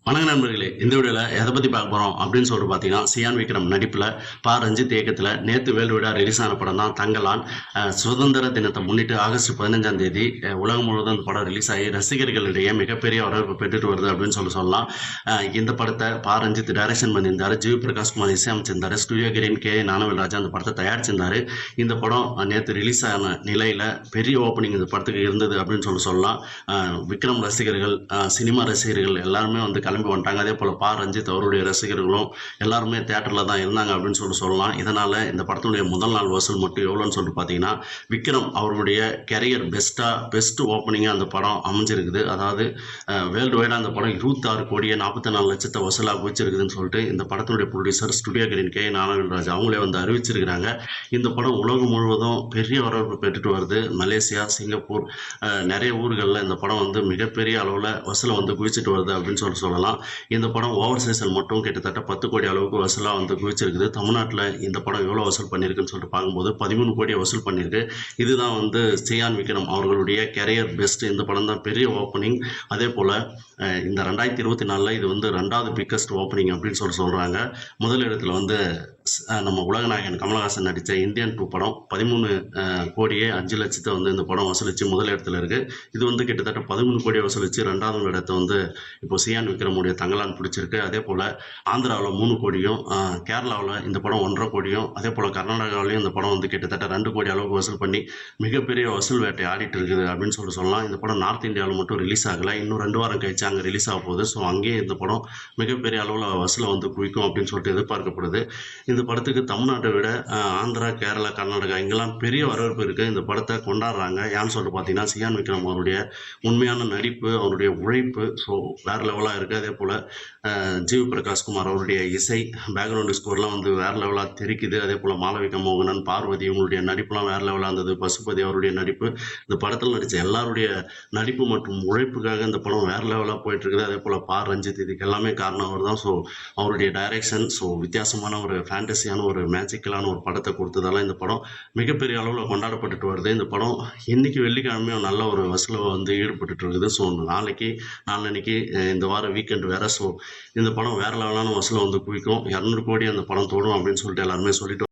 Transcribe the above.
வணக்கம் நண்பர்களே, இந்த வீடியோவில் எதை பற்றி பார்க்க போகிறோம் அப்படின்னு சொல்லிட்டு பார்த்தீங்கன்னா, சியான் விக்ரம் நடிப்பில் ரஞ்சித் இயக்கத்தில் நேற்று வேர்ல்டு வைடாக ரிலீஸ் ஆன படம் தான் தங்கலான். சுதந்திர தினத்தை முன்னிட்டு ஆகஸ்ட் 15ஆம் தேதி உலகம் முழுவதும் அந்த படம் ரிலீஸ் ஆகி ரசிகர்களிடையே மிகப்பெரிய வரவேற்பு பெற்றுட்டு வருது அப்படின்னு சொல்லலாம். இந்த படத்தை ரஞ்சித் டைரக்ஷன் பண்ணியிருந்தார். ஜிவி பிரகாஷ்குமார் இசையமைச்சிருந்தார். ஸ்டுடியோ கிரீன் கே ஞானவேல்ராஜா அந்த படத்தை தயாரிச்சிருந்தார். இந்த படம் நேற்று ரிலீஸ் ஆன நிலையில் பெரிய ஓப்பனிங் இந்த படத்துக்கு இருந்தது அப்படின்னு சொல்லலாம். விக்ரம் ரசிகர்கள், சினிமா ரசிகர்கள் எல்லாருமே வந்து கிளம்பி வந்துட்டாங்க. அதே போல் ரஞ்சித் அவருடைய ரசிகர்களும் எல்லாருமே தேட்டரில் தான் இருந்தாங்க அப்படின்னு சொல்லலாம். இதனால் இந்த படத்தினுடைய முதல் நாள் வசூல் மட்டும் எவ்வளோன்னு சொல்லிட்டு பார்த்தீங்கன்னா, விக்ரம் அவருடைய கெரியர் பெஸ்ட் ஓப்பனிங்காக அந்த படம் அமைஞ்சிருக்குது. அதாவது வேர்ல்டு வைடாக அந்த படம் 26 கோடியே 44 லட்சத்தை வசூலாக போச்சிருக்குதுன்னு சொல்லிட்டு இந்த படத்தினுடைய producer studio Green K Gnanavel Raj அவங்களே வந்து அறிவிச்சிருக்கிறாங்க. இந்த படம் உலகம் முழுவதும் பெரிய வரவேற்பு பெற்றுட்டு வருது. மலேசியா, சிங்கப்பூர், நிறைய ஊர்களில் இந்த படம் வந்து மிகப்பெரிய அளவில் வசூலை வந்து குவிச்சிட்டு வருது அப்படின்னு சொல்லலாம். இந்த படம் ஓவர்சீஸில் மட்டும் கிட்டத்தட்ட 10 கோடி அளவுக்கு வசூலாக வந்து குவிச்சிருக்குது. தமிழ்நாட்டில் இந்த படம் எவ்வளோ வசூல் பண்ணியிருக்குன்னு சொல்லிட்டு பார்க்கும்போது 13 கோடியை வசூல் பண்ணியிருக்கு. இதுதான் வந்து சியான் விக்ரம் அவர்களுடைய கெரியர் பெஸ்ட். இந்த படம் தான் பெரிய ஓப்பனிங். அதே போல் இந்த 2024 இது வந்து 2வது பிக்கஸ்ட் ஓப்பனிங் அப்படின்னு சொல்கிறாங்க. முதல் இடத்துல வந்து நம்ம உலகநாயகன் கமலஹாசன் நடித்த இந்தியன் 2 படம் 13 கோடியே 5 லட்சத்தை வந்து இந்த படம் வசூலித்து முதல் இடத்துல இருக்குது. இது வந்து கிட்டத்தட்ட 13 கோடியை வசூலித்து 2வது இடத்தை வந்து இப்போ சியான் விக்ரமுடைய தங்கலான் பிடிச்சிருக்கு. அதே போல் ஆந்திராவில் 3 கோடியும், கேரளாவில் இந்த படம் 1.5 கோடியும், அதே போல் கர்நாடகாவிலையும் இந்த படம் வந்து கிட்டத்தட்ட 2 கோடி அளவுக்கு வசூல் பண்ணி மிகப்பெரிய வசூல் வேட்டை ஆடிட்டு இருக்குது அப்படின்னு சொல்லலாம். இந்த படம் நார்த் இந்தியாவில் மட்டும் ரிலீஸ் ஆகலை. இன்னும் 2 வாரம் கழிச்சு அங்கே ரிலீஸ் ஆக போகுது. ஸோ அங்கேயே இந்த படம் மிகப்பெரிய அளவில் வசூலை வந்து குவிக்கும் அப்படின்னு சொல்லிட்டு எதிர்பார்க்கப்படுது. இந்த படத்துக்கு தமிழ்நாட்டை விட ஆந்திரா, கேரளா, கர்நாடகா இங்கெல்லாம் பெரிய வரவேற்பு இருக்குது. இந்த படத்தை கொண்டாடுறாங்க. ஏன்னு சொல்லிட்டு பார்த்தீங்கன்னா, சியான் விக்ரம் அவருடைய உண்மையான நடிப்பு, அவருடைய உழைப்பு ஸோ வேறு லெவலாக இருக்குது. அதே போல் ஜிவி பிரகாஷ்குமார் அவருடைய இசை, பேக்ரவுண்டு ஸ்கோர்லாம் வந்து வேறு லெவலாக தெரிக்குது. அதே போல் மாளவிகா மோகனன், பார்வதி இவங்களுடைய நடிப்புலாம் வேறு லெவலாக இருந்தது. பசுபதி அவருடைய நடிப்பு, இந்த படத்தில் நடித்த எல்லாருடைய நடிப்பு மற்றும் உழைப்புக்காக இந்த படம் வேறு லெவலாக போயிட்டுருக்குது. அதே போல் ரஞ்சித் இதுக்கு எல்லாமே காரணம் அவர் தான். ஸோ அவருடைய டைரக்ஷன் வித்தியாசமான ஒரு ஃபேண்டஸியான ஒரு மேஜிக்கலான ஒரு படத்தை கொடுத்ததால இந்த படம் மிகப்பெரிய அளவில் கொண்டாடப்பட்டுட்டு வருது. இந்த படம் இன்னைக்கு வெள்ளிக்கிழமையும் நல்ல ஒரு வசூலில் வந்து ஈடுபட்டு இருக்குது. ஸோ நாளைக்கு இந்த வாரம் வீக்கெண்ட் வேற. ஸோ இந்த படம் வேற லெவலான வசூலை வந்து குவிக்கும். 200 கோடி அந்த படம் தோடும் அப்படின்னு சொல்லிட்டு எல்லாருமே சொல்லிட்டு